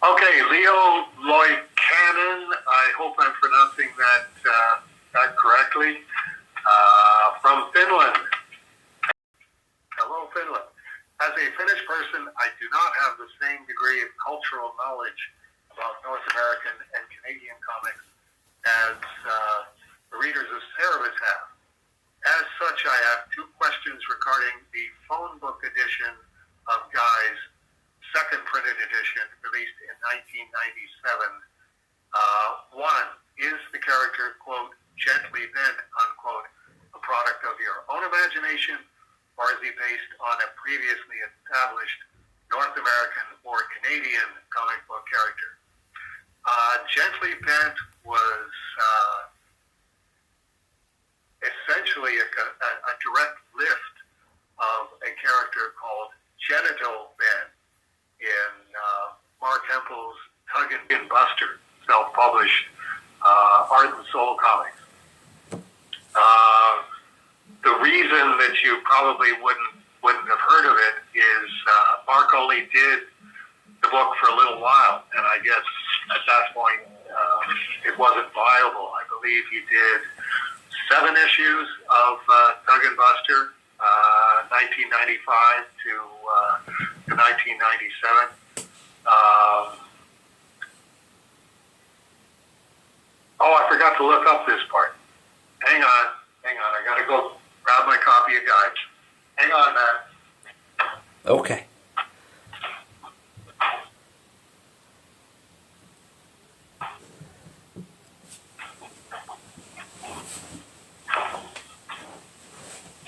Okay, Leo Loikanen, I hope I'm pronouncing that correctly, from Finland. Hello, Finland. As a Finnish person, I do not have the same degree of cultural knowledge about North American and Canadian comics as the readers of Cerebus have. As such, I have two questions regarding the phone book edition of Guy's second printed edition, released in 1997. One, is the character, quote, gently bent, unquote, a product of your own imagination, or is he based on a previously established North American or Canadian comic book character? Gently bent was essentially a direct lift of a character called Genital Ben in Mark Hempel's Tug and Buster, self-published Art and Soul comics. The reason that you probably wouldn't have heard of it is Mark only did the book for a little while, and I guess at that point it wasn't viable. I believe he did 7 issues of Tug and Buster, 1995 to 1997. I forgot to look up this part. Hang on. I gotta go grab my copy of Guide. Hang on, Matt. Okay.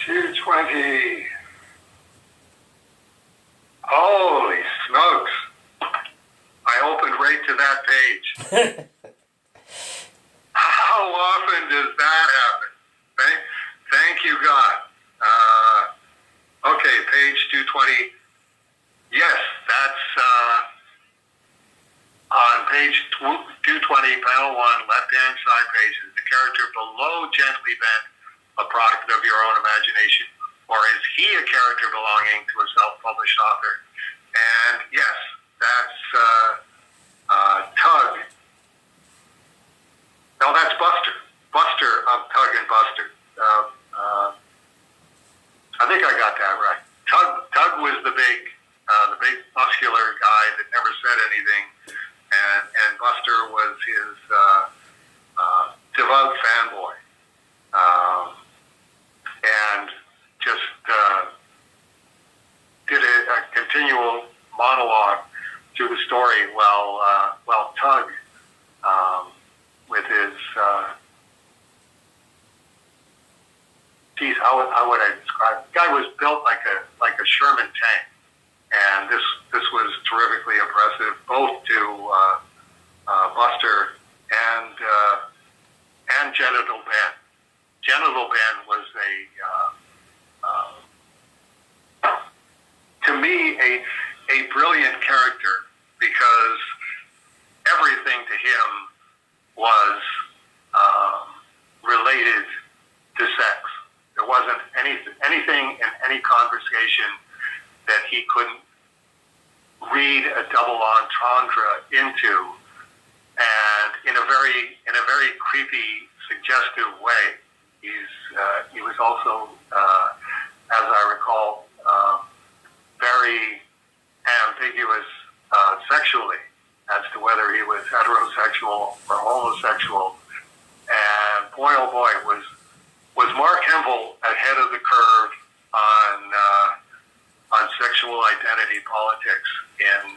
$2.20. Holy smokes. I opened right to that page. How often does that happen? Thank you, God. Okay, page 220. Yes, that's on page 220, panel 1, left-hand side pages. The character below gently bent, a product of your own imagination, or is he a character belonging to a self-published author? And yes, that's Tug. No, that's Buster. Buster of Tug and Buster. I think I got that right. Tug was the big muscular guy that never said anything, and Buster was his devout fanboy, and just did a continual monologue through the story while Tug, with his how would I describe it? The guy was built like a Sherman tank, and this was terrifically impressive, both to Buster and Genital Ben. Genital Ben was to me a brilliant character, because everything to him was related to sex. There wasn't anything in any conversation that he couldn't read a double entendre into, and in a very creepy, suggestive way. He was also, as I recall, very ambiguous sexually as to whether he was heterosexual or homosexual. And boy, oh boy, was Mark Hempel ahead of the curve on sexual identity politics in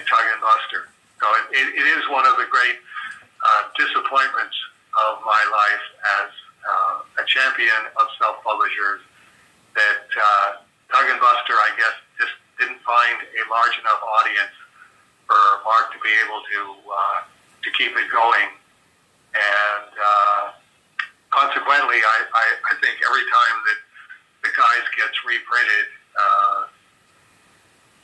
Tug and Buster. So it is one of the great disappointments of my life as a champion of self-publishers that Tug and Buster, I guess, just didn't find a large enough audience for Mark to be able to keep it going. And consequently, I think every time that the Guys gets reprinted,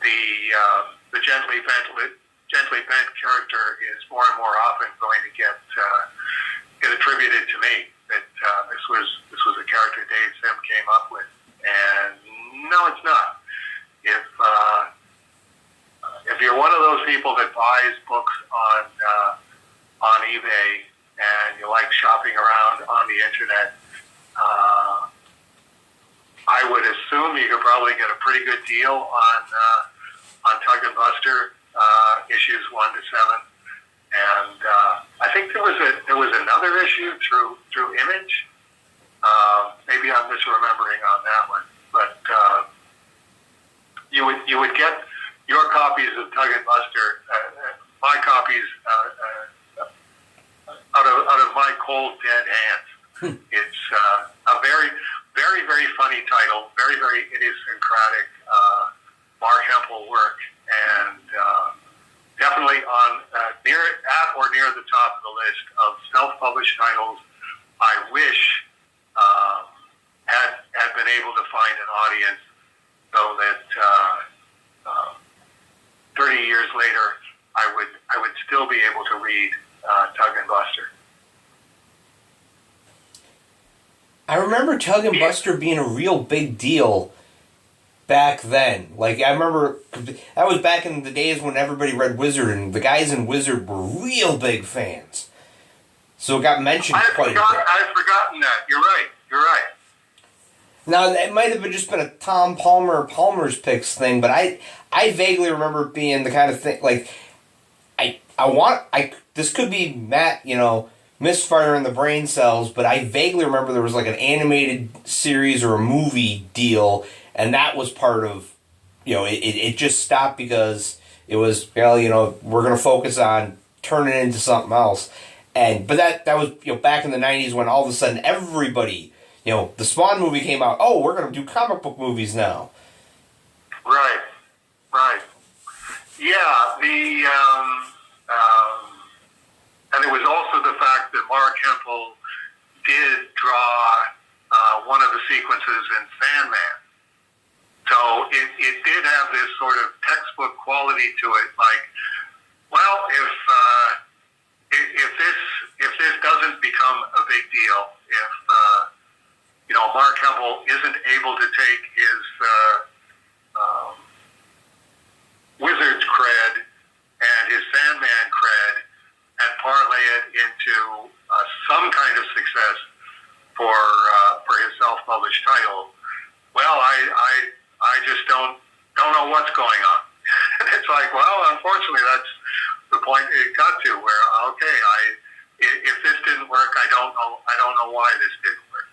the gently bent character is more and more often going to get attributed to me. That this was a character Dave Sim came up with, and no, it's not. If if you're one of those people that buys books on eBay and you like shopping around on the internet, I would assume you could probably get a pretty good deal on Tug and Buster issues 1 to 7, and I think there was another issue through Image. Maybe I'm misremembering on that one, but you would get your copies of Tug and Buster, my copies out of my cold dead hands. It's a very, very, very funny title, very, very idiosyncratic Mark Hempel work, and definitely on at or near the top of the list of self-published titles I wish had been able to find an audience, so that 30 years later I would still be able to read Tug and Buster. I remember Tug and Buster being a real big deal back then. Like, I remember that was back in the days when everybody read Wizard, and the guys in Wizard were real big fans. So it got mentioned quite a bit. I've forgotten that. You're right. Now, it might have just been a Tom Palmer or Palmer's Picks thing, but I vaguely remember it being the kind of thing, like, this could be Matt, misfire in the brain cells, but I vaguely remember there was like an animated series or a movie deal, and that was part of, it just stopped because it was, we're going to focus on turning it into something else. But that was, back in the 90s when all of a sudden everybody, the Spawn movie came out, oh, we're going to do comic book movies now. Right. Yeah, and it was also the fact that Mark Hempel did draw one of the sequences in Sandman. So it did have this sort of textbook quality to it, like, well, if this doesn't become a big deal, if Mark Hempel isn't able to take his Wizards cred and his Sandman cred and parlay it into some kind of success for his self-published title, well, I just don't know what's going on. And it's like, well, unfortunately, that's the point it got to, where if this didn't work, I don't know why this didn't work.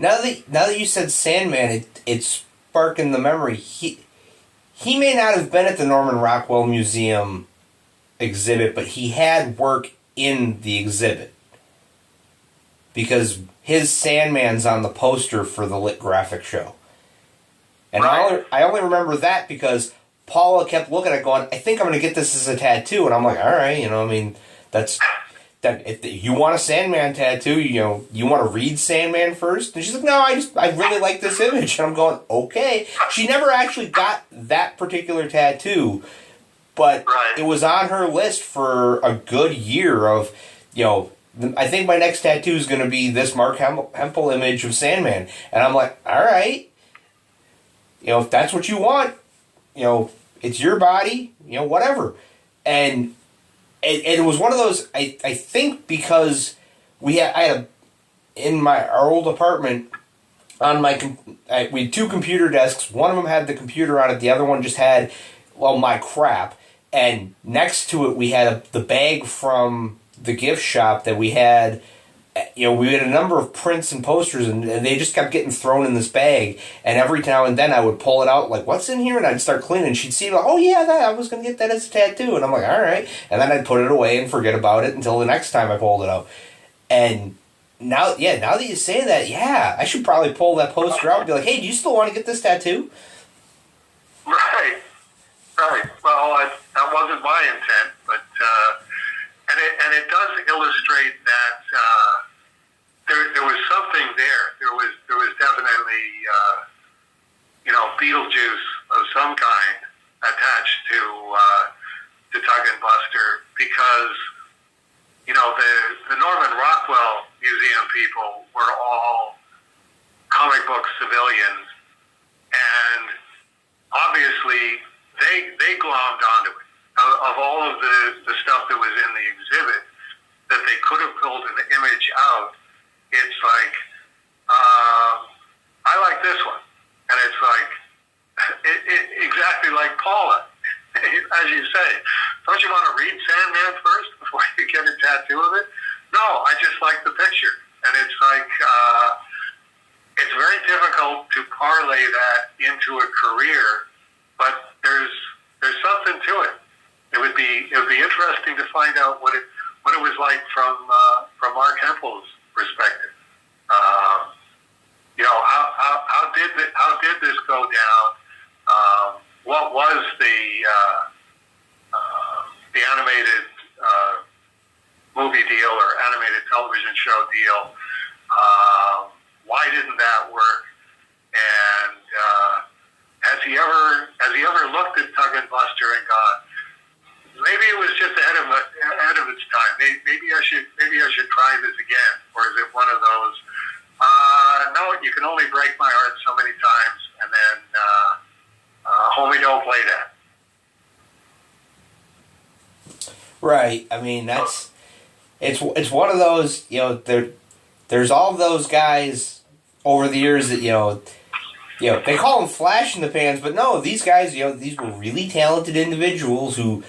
Now that you said Sandman, it's sparking the memory. He may not have been at the Norman Rockwell Museum exhibit, but he had work in the exhibit, because his Sandman's on the poster for the Lit Graphic Show. And right. I only remember that because Paula kept looking at it going, I think I'm going to get this as a tattoo. And I'm like, all right, that's that. If you want a Sandman tattoo, you want to read Sandman first? And she's like, no, I really like this image. And I'm going, okay. She never actually got that particular tattoo, but right. It was on her list for a good year of, I think my next tattoo is going to be this Mark Hempel image of Sandman. And I'm like, all right. If that's what you want, it's your body, whatever. And it was one of those, I think because I had in our old apartment, we had 2 computer desks. One of them had the computer on it. The other one just had, my crap. And next to it, we had the bag from the gift shop that we had. We had a number of prints and posters, and they just kept getting thrown in this bag. And every now and then I would pull it out, like, what's in here? And I'd start cleaning. She'd see, like, oh, yeah, I was going to get that as a tattoo. And I'm like, all right. And then I'd put it away and forget about it until the next time I pulled it out. And now that you say that, yeah, I should probably pull that poster out and be like, hey, do you still want to get this tattoo? Right. Well, that wasn't my intent, but... And it does illustrate that there was something there. There was definitely Beetlejuice of some kind attached to Tug and Buster, because the Norman Rockwell Museum people were all comic book civilians, and obviously they glommed onto it. of all of the stuff that was in the exhibit that they could have pulled an image out, it's like, I like this one. And it's like, exactly like Paula, as you say. Don't you want to read Sandman first before you get a tattoo of it? No, I just like the picture. And it's like, it's very difficult to parlay that into a career, but there's something to it. It would be interesting to find out what it was like from Mark Hempel's perspective. You know, how did this go down? What was the animated movie deal or animated television show deal? Why didn't that work? And has he ever looked at Tug and Buster and gone, maybe it was just ahead of its time. Maybe I should try this again, or is it one of those? No, you can only break my heart so many times, and then homie, don't play that. Right. I mean, it's one of those. You know, there's all those guys over the years that you know they call them flash in the pans, but no, these guys, these were really talented individuals who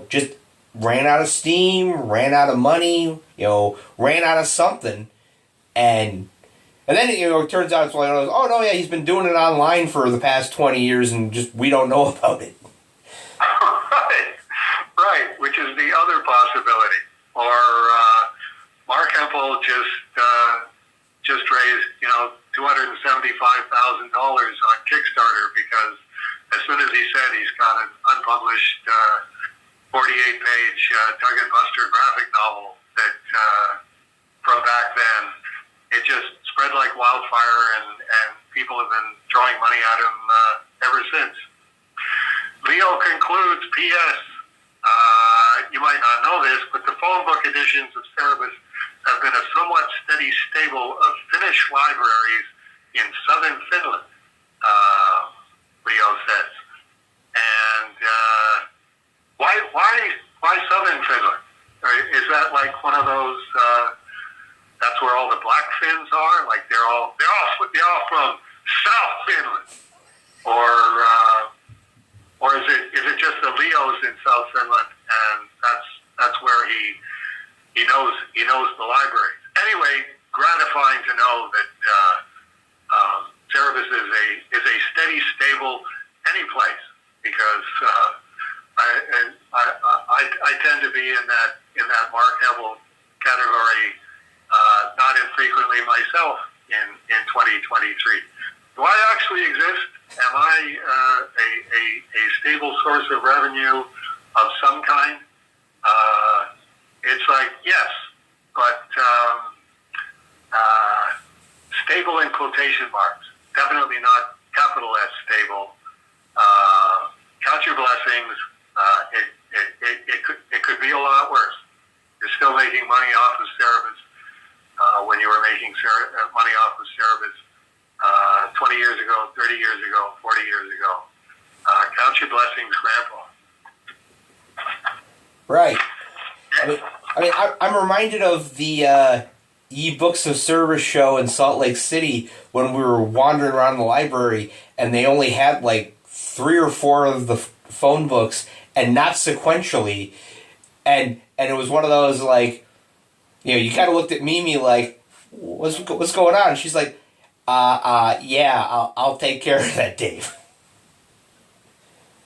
just ran out of steam, ran out of money, ran out of something, and then it turns out it's like, oh no, yeah, he's been doing it online for the past 20 years, and just we don't know about it. Right, which is the other possibility. Or Mark Hempel just raised $275,000 on Kickstarter because as soon as he said he's got an unpublished 48-page Tug and Buster graphic novel that from back then, it just spread like wildfire, and people have been throwing money at him ever since. Leo concludes, P.S. You might not know this, but the phone book editions of Cerebus have been a somewhat steady stable of Finnish libraries in southern Finland, Leo says. And why southern Finland? Is that like one of those? That's where all the black Finns are. Like they're all from South Finland, or is it just the Leos in South Finland, and that's where he knows the library. Anyway, gratifying to know that Cerebus is a steady, stable any place, because I tend to be in that Mark Hempel category, not infrequently myself in 2023. Do I actually exist? Am I a stable source of revenue of some kind? It's like, yes, but stable in quotation marks. Definitely not capital S stable. Count your blessings. It could be a lot worse. You're still making money off of Cerebus when you were making money off of Cerebus 20 years ago, 30 years ago, 40 years ago. Count your blessings, Grandpa. Right. I mean, I'm reminded of the Ye Books of Cerebus show in Salt Lake City when we were wandering around the library, and they only had like 3 or 4 of the phone books, and not sequentially, and it was one of those like, you kind of looked at Mimi like, what's going on? And she's like, yeah, I'll take care of that, Dave.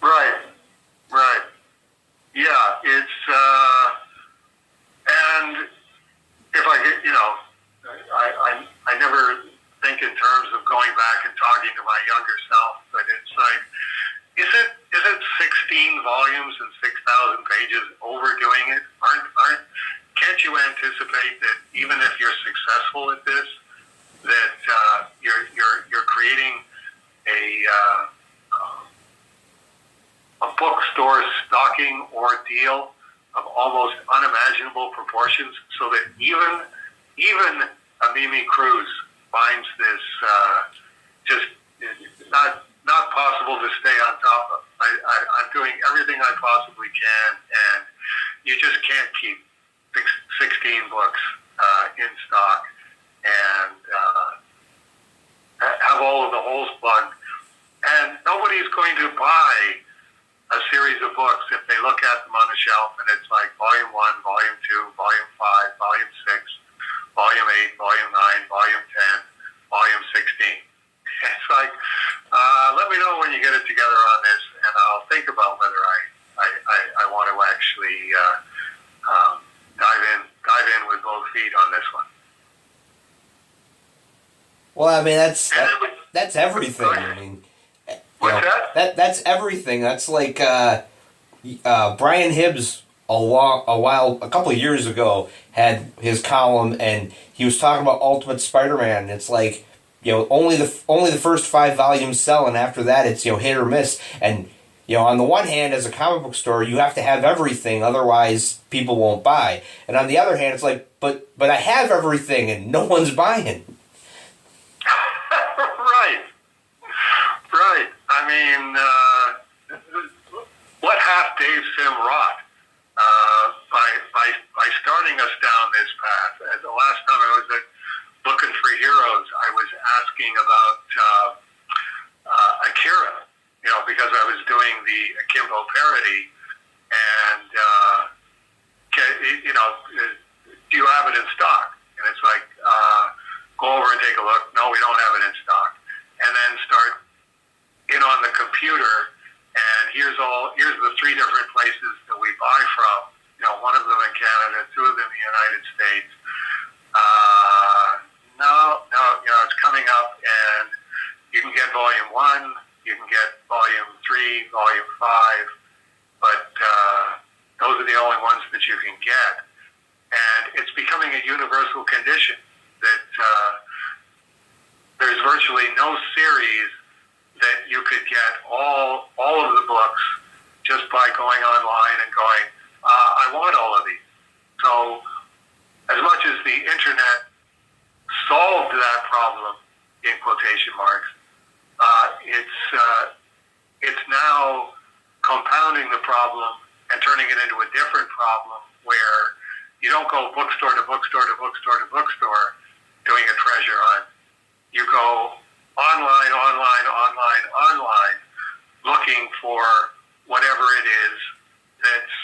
Right. Yeah, it's, and if I get, I never think in terms of going back and talking to my younger self, but it's like, is it 16 volumes and 6,000 pages overdoing it? Can't you anticipate that even if you're successful at this, that you're creating a bookstore stocking ordeal of almost unimaginable proportions, so that even a Mimi Cruz finds this just not possible to stay on top of. I'm doing everything I possibly can, and you just can't keep 16 books in stock and have all of the holes plugged. And nobody's going to buy a series of books if they look at them on the shelf and it's like Volume 1, Volume 2, Volume 5, Volume 6, Volume 8, Volume 9, Volume 10, Volume 16. It's like, let me know when you get it together on this, and I'll think about whether I want to actually dive in with both feet on this one. Well, I mean, that's everything. I mean, that's everything. That's like Brian Hibbs a couple of years ago had his column, and he was talking about Ultimate Spider-Man. It's like, only the first 5 volumes sell, and after that it's hit or miss. And on the one hand, as a comic book store, you have to have everything, otherwise people won't buy. And on the other hand, it's like, but I have everything and no one's buying. Right. I mean, what half Dave Sim wrought by starting us down this path. The last time I was at Looking for Heroes, I was asking about Akira, because I was doing the Akimbo parody, and do you have it in stock? And it's like, go over and take a look. No, we don't have it in stock. And then start in on the computer, and here's the 3 different places that we buy from. One of them in Canada, 2 of them in the United States. No, it's coming up, and you can get Volume 1, you can get Volume 3, Volume 5, but those are the only ones that you can get. And it's becoming a universal condition that there's virtually no series that you could get all of the books just by going online and going, I want all of these. So as much as the internet solved that problem, in quotation marks, it's now compounding the problem and turning it into a different problem where you don't go bookstore to bookstore to bookstore to bookstore doing a treasure hunt. You go online, looking for whatever it is that's